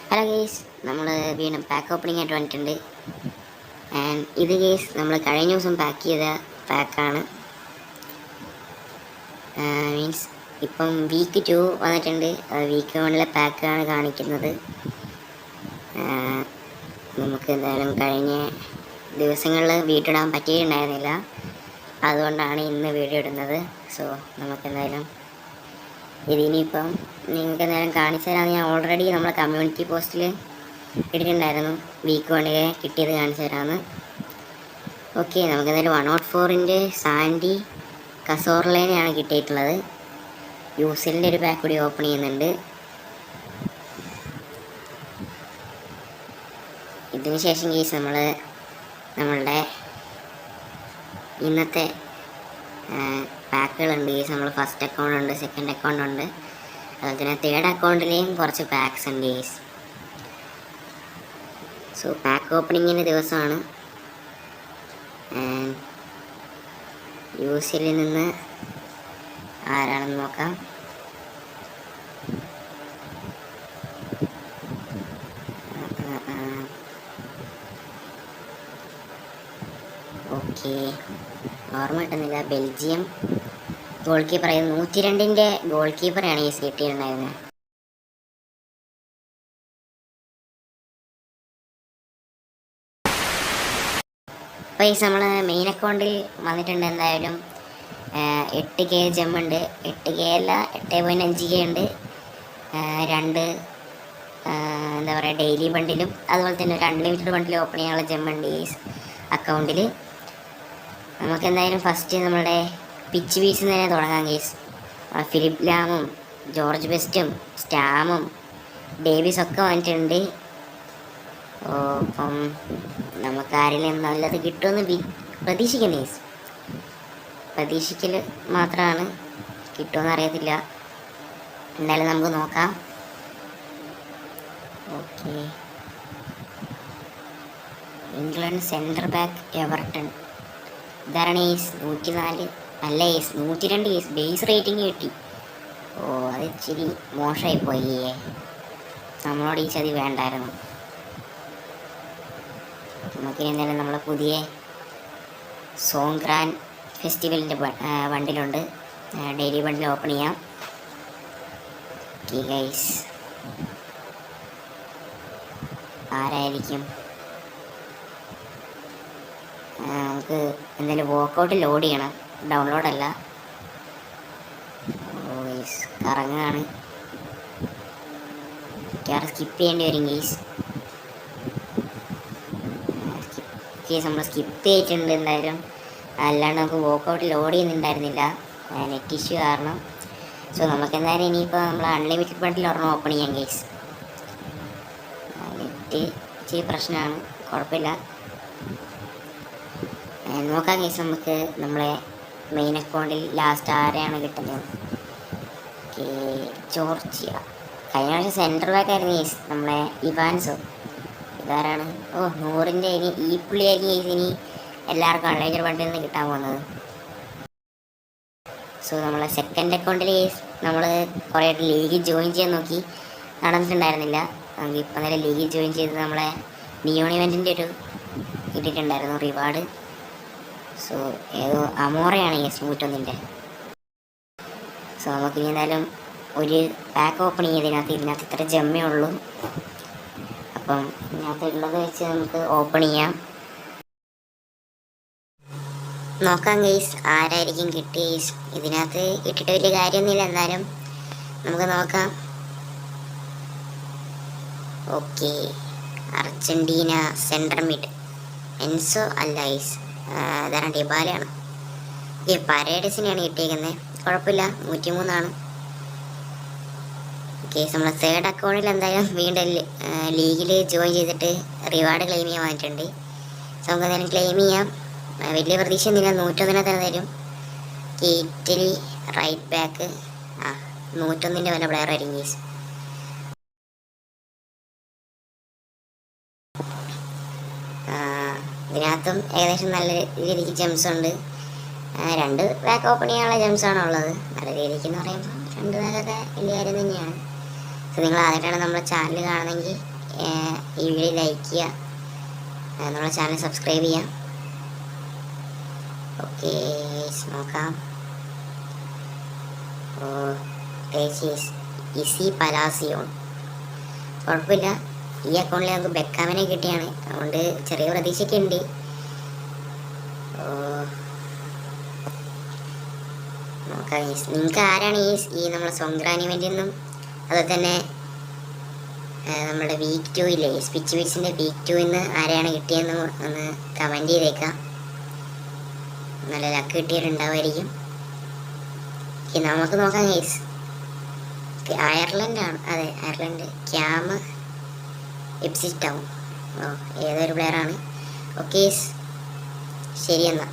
Hello guys, നമ്മൾ വീണ്ടും pack opening ആയിട്ട് വന്നിട്ടുണ്ട്. ആൻഡ് ഇത് ഗേസ് നമ്മൾ കഴിഞ്ഞ ദിവസം പാക്ക് ചെയ്ത പാക്കാണ്. മീൻസ് ഇപ്പം വീക്ക് 2 വന്നിട്ടുണ്ട്. വീക്ക് 1 പാക്കാണ് കാണിക്കുന്നത്. നമുക്ക് എന്തായാലും കഴിഞ്ഞ ദിവസങ്ങളിൽ വീട്ടിടാൻ പറ്റിയിട്ടുണ്ടായിരുന്നില്ല, അതുകൊണ്ടാണ് ഇന്ന് വീഡിയോ ഇടുന്നത്. സോ നമുക്കെന്തായാലും ഇതിനിപ്പം നിങ്ങൾക്ക് എന്തായാലും കാണിച്ചു തരാമെന്ന് ഞാൻ ഓൾറെഡി നമ്മളെ കമ്മ്യൂണിറ്റി പോസ്റ്റിൽ ഇട്ടിട്ടുണ്ടായിരുന്നു. വീക്ക് 1 കിട്ടിയത് കാണിച്ചു തരാമെന്ന്. ഓക്കെ, നമുക്കെന്തായാലും 104 സാൻഡി കസോർലേനെയാണ് കിട്ടിയിട്ടുള്ളത്. യൂസിലിൻ്റെ ഒരു പാക്ക് കൂടി ഓപ്പൺ ചെയ്യുന്നുണ്ട്. ഇതിന് ശേഷം കേസ് നമ്മളുടെ ഇന്നത്തെ പാക്കുകളുണ്ട് കേസ്. നമ്മൾ ഫസ്റ്റ് അക്കൗണ്ട് ഉണ്ട്, സെക്കൻഡ് അക്കൗണ്ട് ഉണ്ട്, അതുപോലെ തന്നെ തേർഡ് അക്കൗണ്ടിലെയും കുറച്ച് പാക്സ് ഉണ്ട് കേസ്. സോ പാക്ക് ഓപ്പണിങ്ങിൻ്റെ ദിവസമാണ്. യൂസിൽ നിന്ന് ആരാണെന്ന് നോക്കാം. ഓക്കെ, ഓർമ്മ കിട്ടുന്നില്ല. ബെൽജിയം ഗോൾ കീപ്പർ ആയിരുന്നു. 102 ഗോൾ കീപ്പറാണ് ഈ കിട്ടിയിട്ടുണ്ടായിരുന്നത്. അപ്പോൾ ഈ നമ്മൾ മെയിൻ അക്കൗണ്ടിൽ വന്നിട്ടുണ്ട്. എന്തായാലും 8K ജെമ്മുണ്ട്. 8K അല്ല, 8.5K ഉണ്ട്. 2 എന്താ പറയുക, ഡെയിലി ബണ്ടിലും അതുപോലെ തന്നെ ഒരു അൺലിമിറ്റഡ് ബണ്ടിൽ ഓപ്പൺ ചെയ്യാനുള്ള ജെമ്മുണ്ട് ഈ അക്കൗണ്ടിൽ. നമുക്കെന്തായാലും ഫസ്റ്റ് നമ്മളുടെ പിച്ച് പീസിൽ തന്നെ തുടങ്ങാം കേസ്. ഫിലിപ്പ് ലാമും ജോർജ് ബെസ്റ്റും സ്റ്റാമും ഡേവിസൊക്കെ വന്നിട്ടുണ്ട്. അപ്പം നമുക്കാരെങ്കിലും നല്ലത് കിട്ടുമെന്ന് പ്രതീക്ഷിക്കുന്നു കേസ്. പ്രതീക്ഷിക്കൽ മാത്രമാണ്, കിട്ടുമെന്ന് അറിയത്തില്ല. എന്തായാലും നമുക്ക് നോക്കാം. Okay, England centre back Everton. ഇതാണ് ഈസ് 104 അല്ല ഈസ് 102 ഈസ് ബേസ് റേറ്റിംഗ് കിട്ടി. അത് ഇച്ചിരി മോശമായി പോയി. നമ്മളോട് ഈ ചതി വേണ്ടായിരുന്നു. നമുക്ക് എന്തായാലും നമ്മളെ പുതിയ സോങ്ക്രാൻ ഫെസ്റ്റിവലിൻ്റെ ബണ്ടിലുണ്ട്. ഡെയിലി ബണ്ടിൽ ഓപ്പൺ ചെയ്യാം. ഓക്കെ ഗൈസ്, ആരായിരിക്കും? നമുക്ക് എന്തായാലും വർക്കൗട്ട് ലോഡ് ചെയ്യണം, ഡൗൺലോഡല്ല. കറങ്ങാണ്, സ്കിപ്പ് ചെയ്യേണ്ടി വരും കേസ്. നമ്മൾ സ്കിപ്പ് ചെയ്തിട്ടുണ്ട് എന്തായാലും. അല്ലാണ്ട് നമുക്ക് വർക്കൗട്ട് ലോഡ് ചെയ്യുന്നുണ്ടായിരുന്നില്ല, നെറ്റ് ഇഷ്യൂ കാരണം. സോ നമുക്കെന്തായാലും ഇനിയിപ്പോൾ നമ്മൾ അൺലിമിറ്റഡ് ബണ്ടിൽ ഒരെണ്ണം ഓപ്പൺ ചെയ്യാം കേസ്. നെറ്റ് ഇച്ചിരി പ്രശ്നമാണ്, കുഴപ്പമില്ല, നോക്കാം കേസ്. നമുക്ക് നമ്മളെ മെയിൻ അക്കൗണ്ടിൽ ലാസ്റ്റ് ആരെയാണ് കിട്ടുന്നത്? Okay, Georgia. കഴിഞ്ഞ പ്രാവശ്യം സെൻറ്റർ ബാക്ക് ആയിരുന്നു കേസ്, നമ്മളെ ഇവാൻസോ. ഇതാരാണ്? 100 ഇനി ഈ പുള്ളിയായിരിക്കും കേസ് ഇനി എല്ലാവർക്കും അൺലൈറ്റഡ് ബണ്ടിൽ നിന്ന് കിട്ടാൻ പോകുന്നത്. സോ നമ്മളെ സെക്കൻഡ് അക്കൗണ്ടിൽ കേസ് നമ്മൾ കുറേ ലീഗ് ജോയിൻ ചെയ്യാൻ നോക്കി, നടന്നിട്ടുണ്ടായിരുന്നില്ല. നമുക്ക് ഇപ്പം തന്നെ ലീഗ് ജോയിൻ ചെയ്ത് നമ്മളെ നിയോൺ ഇവൻറ്റിൻ്റെ ഒരു കിട്ടിയിട്ടുണ്ടായിരുന്നു റിവാർഡ്. സോ ഏതോ അമോറയാണ് ഈ 101. സോ നമുക്കിനി എന്തായാലും ഒരു പാക്ക് ഓപ്പൺ ഇതിനകത്ത് ഇത്ര ജമ്മേ ഉള്ളൂ. അപ്പം ഇതിനകത്ത് ഉള്ളത് വെച്ച് നമുക്ക് ഓപ്പൺ ചെയ്യാം. നോക്കാം ഗെയ്സ്, ആരായിരിക്കും കിട്ടിയ ഗെയ്സ്. ഇതിനകത്ത് കിട്ടിയിട്ട് വലിയ കാര്യമൊന്നുമില്ല, എന്നാലും നമുക്ക് നോക്കാം. Okay, Argentina central mid Enzo അല്ല ഗെയ്സ്, അതാണ് ഡിബാലയാണ്. ഈ പരേഡസിനെയാണ് കിട്ടിയിരിക്കുന്നത്, കുഴപ്പമില്ല, 103 കേസ്. നമ്മൾ തേർഡ് അക്കൗണ്ടിൽ എന്തായാലും വീണ്ടും ലീഗിൽ ജോയിൻ ചെയ്തിട്ട് റിവാർഡ് ക്ലെയിം ചെയ്യാൻ വന്നിട്ടുണ്ട്. സോ നമുക്ക് എന്തായാലും ക്ലെയിം ചെയ്യാം. വലിയ പ്രതീക്ഷ ഒന്നുമില്ല, 101 തന്നെ തരും. ഇറ്റലി റൈറ്റ് ബാക്ക് 101 വല്ല പ്ലെയർ ആയിരിക്കും കേസ്. ഇതിനകത്തും ഏകദേശം നല്ല രീതിക്ക് ജെംസ് ഉണ്ട്. 2 പാക്ക് ഓപ്പൺ ചെയ്യാനുള്ള ജെംസാണ് ഉള്ളത്. നല്ല രീതിക്ക് എന്ന് പറയുമ്പോൾ 2 പാക്കൊക്കെ വലിയ കാര്യം തന്നെയാണ്. സോ നിങ്ങൾ ആദ്യമായിട്ടാണ് നമ്മുടെ ചാനൽ കാണുന്നതെങ്കിൽ ഈ വീഡിയോ ലൈക്ക് ചെയ്യുക, നമ്മുടെ ചാനൽ സബ്സ്ക്രൈബ് ചെയ്യാം. ഓക്കെ നോക്കാം. ഇസി പലാസിയോൺ കുഴപ്പമില്ല. ഈ അക്കൗണ്ടിൽ നമുക്ക് ബെക്കാമിനെ കിട്ടിയാണ്, അതുകൊണ്ട് ചെറിയ പ്രതീക്ഷയൊക്കെ ഉണ്ട്. നോക്കാം. നിങ്ങൾക്ക് ആരാണ് ഈ നമ്മളെ സോങ്ക്രാനിമെൻ്റിൽ നിന്നും അതുപോലെ തന്നെ നമ്മുടെ വീക്ക് 2 ഇല്ലേ, സ്പിച്ച് ബീറ്റ്സിൻ്റെ വീക്ക് 2 നിന്ന് ആരെയാണ് കിട്ടിയെന്ന് ഒന്ന് കമൻറ്റ് ചെയ്തേക്കാം. നല്ല ലക്ക് കിട്ടിയിട്ടുണ്ടാവുമായിരിക്കും. നമുക്ക് നോക്കാം ഗൈസ്. അയർലൻഡാണ്, അതെ അയർലൻഡ്. ക്യാം ഇപ്സിച്ച് ടൗൺ, ഏതൊരു പ്ലെയറാണ്. ഓക്കെ ശരി എന്നാൽ.